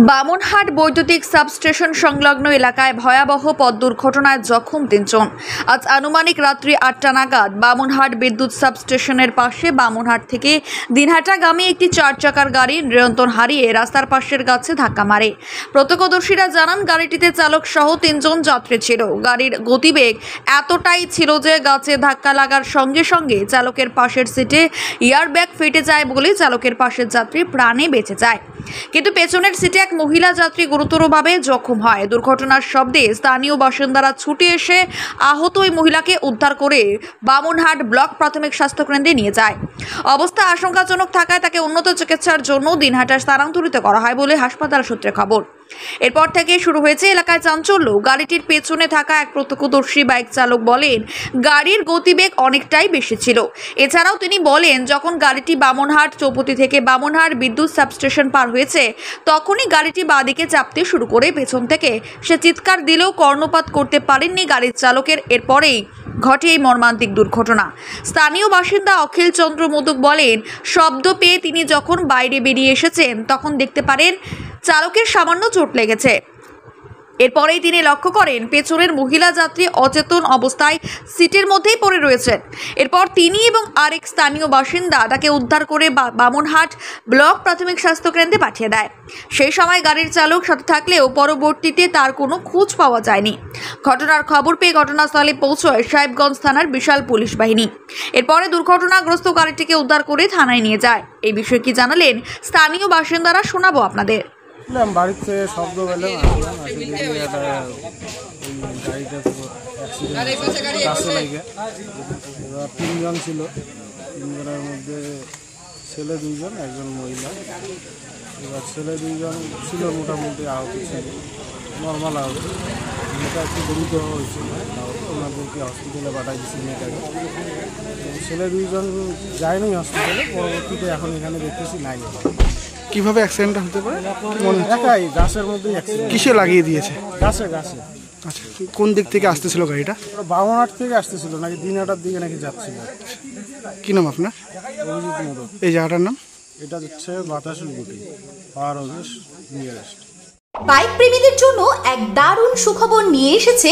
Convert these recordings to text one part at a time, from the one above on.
বামুনহাট বৈদ্যুতিক সাবস্টেশন সংলগ্ন এলাকায় ভয়াবহ পথ দুর্ঘটনায় জখম 3 জন। আজ আনুমানিক রাত্রি 8টা নাগাদ বামুনহাট বিদ্যুৎ সাবস্টেশনের পাশে বামুনহাট থেকে দিনহাটাগামী একটি 4 চাকার গাড়ি নিয়ন্ত্রণ হারিয়ে রাস্তার পাশের গাছে ধাক্কা মারে। প্রত্যক্ষদর্শীরা জানান, গাড়িটিতে চালক সহ 3 জন যাত্রী ছিল। গাড়ির গতিবেগ এতটাই ছিল যে গাছে ধাক্কা লাগার সঙ্গে সঙ্গে চালকের পাশের সিটে এয়ারব্যাগ ফেটে যায় বলে চালকের পাশের যাত্রী প্রাণে বেঁচে যায়, কিন্তু পেছনের সিটে এক মহিলা যাত্রী গুরুতরভাবে জখম হয়। দুর্ঘটনার শব্দে স্থানীয় বাসিন্দারা ছুটে এসে আহত ওই মহিলাকে উদ্ধার করে বামুনহাট ব্লক প্রাথমিক স্বাস্থ্য কেন্দ্রে নিয়ে যায়। অবস্থা আশঙ্কাজনক থাকায় তাকে উন্নত চিকিৎসার জন্য দিনহাটা স্থানান্তরিত করা হয় বলে হাসপাতাল সূত্রে খবর। এরপর থেকে শুরু হয়েছে এলাকায় চাঞ্চল্য। গাড়িটির পেছনে থাকা এক প্রত্যক্ষদর্শী বাইক চালক বলেন, গাড়ির গতিবেগ অনেকটাই বেশি ছিল। এছাড়াও তিনি বলেন, যখন গাড়িটি বামুনহাট চৌপতি থেকে বামুনহাট বিদ্যুৎ সাবস্টেশন পার হয়েছে তখনই গাড়িটি বাঁদিকে চাপতে শুরু করে পেছন থেকে সে চিৎকার দিলেও কর্ণপাত করতে পারেননি গাড়ির চালকের। এরপরেই ঘটে এই মর্মান্তিক দুর্ঘটনা। স্থানীয় বাসিন্দা অখিল চন্দ্র মোদক বলেন, শব্দ পেয়ে তিনি যখন বাইরে বেরিয়ে এসেছেন তখন দেখতে পারেন চালকের সামান্য চোট লেগেছে। এরপরেই তিনি লক্ষ্য করেন পেছনের মহিলা যাত্রী অচেতন অবস্থায় সিটের মধ্যেই পড়ে রয়েছেন। এরপর তিনি এবং আরেক স্থানীয় বাসিন্দা তাকে উদ্ধার করে বামুনহাট ব্লক প্রাথমিক স্বাস্থ্য কেন্দ্রে পাঠিয়ে দেয়। সেই সময় গাড়ির চালক সাথে থাকলেও পরবর্তীতে তার কোনো খোঁজ পাওয়া যায়নি। ঘটনার খবর পেয়ে ঘটনাস্থলে পৌঁছয় সাহেবগঞ্জ থানার বিশাল পুলিশ বাহিনী। এরপরে দুর্ঘটনাগ্রস্ত গাড়িটিকে উদ্ধার করে থানায় নিয়ে যায়। এই বিষয়ে কি জানালেন স্থানীয় বাসিন্দারা, শোনাবো আপনাদের। বাড়িতে শব্দ পেলাম, এবার 3 জন ছিল। 3 জনের মধ্যে ছেলে 2 জন, একজন মহিলা। এবার ছেলে 2 জন ছিল মোটামুটি আহত ছিল, নর্মাল আহত। মেয়েটা একটু গুরুতর হয়েছিল, ওনাদেরকে হসপিটালে পাঠাই দিচ্ছি মেয়েটাকে। ছেলে 2 জন যায়নি হসপিটালে, পরবর্তীতে এখন এখানে দেখতেছি নাই। কিভাবে অ্যাক্সিডেন্টটা হতে পারে? একাই গাছের মধ্যেই অ্যাক্সিডেন্ট। কিসে লাগিয়ে দিয়েছে? গাছে। আচ্ছা, কোন দিক থেকে আসতেছিল গাড়িটা? বামুনহাট থেকে আসতেছিল নাকি দিনহাটার দিকে নাকি যাচ্ছিল। কি নাম আপনার? অভিজিৎ মোদক। এই জায়গাটার নাম? এটা হচ্ছে বাতাসুলগুটি পাওয়ার হাউস নিয়ারেস্ট। বাইক প্রেমীদের জন্য এক দারুণ সুখবর নিয়ে এসেছে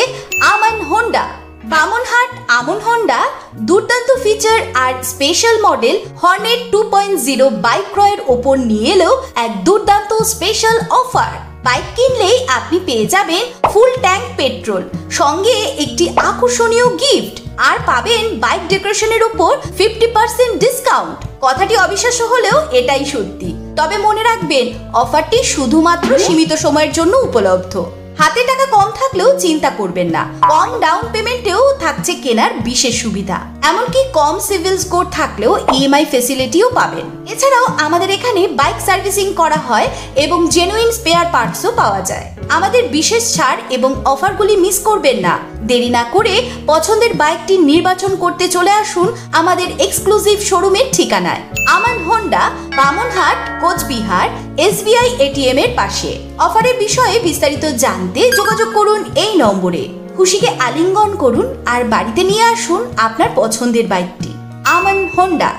আমান হোন্ডা। বামুনহাট আমন হোন্ডা দুর্দান্ত ফিচার আর স্পেশাল মডেল হর্নেট 2.0 বাইক ক্রয়ের ওপর নিয়ে এলো এক দুর্দান্ত স্পেশাল অফার। বাইক কিনলেই আপনি পেয়ে যাবেন ফুল ট্যাঙ্ক পেট্রোল, সঙ্গে একটি আকর্ষণীয় গিফট, আর পাবেন বাইক ডেকোরেশনের উপর 50% ডিসকাউন্ট। কথাটি অবিশ্বাস্য হলেও এটাই সত্যি। তবে মনে রাখবেন, অফারটি শুধুমাত্র সীমিত সময়ের জন্য উপলব্ধ। হাতে টাকা কম থাকলেও চিন্তা করবেন না, কম ডাউন পেমেন্টেও থাকছে কেনার বিশেষ সুবিধা। এমনকি কম সিভিল স্কোর থাকলেও ইএমআই ফ্যাসিলিটিও পাবেন। এছাড়াও আমাদের এখানে বাইক সার্ভিসিং করা হয় এবং জেনুইন স্পেয়ার পার্টসও পাওয়া যায়। আমাদের বিশেষ ছাড় এবং অফারগুলি মিস করবেন না। দেরি না করে পছন্দের বাইকটি নির্বাচন করতে চলে আসুন আমাদের এক্সক্লুসিভ শোরুমের ঠিকানায়, Aman Honda, Bamunhat, Coochbehar, SBI ATM এর পাশে। অফারের বিষয়ে বিস্তারিত জানতে যোগাযোগ করুন এই নম্বরে। খুশিকে আলিঙ্গন করুন আর বাড়িতে নিয়ে আসুন আপনার পছন্দের বাইকটি। আমান হোন্ডা।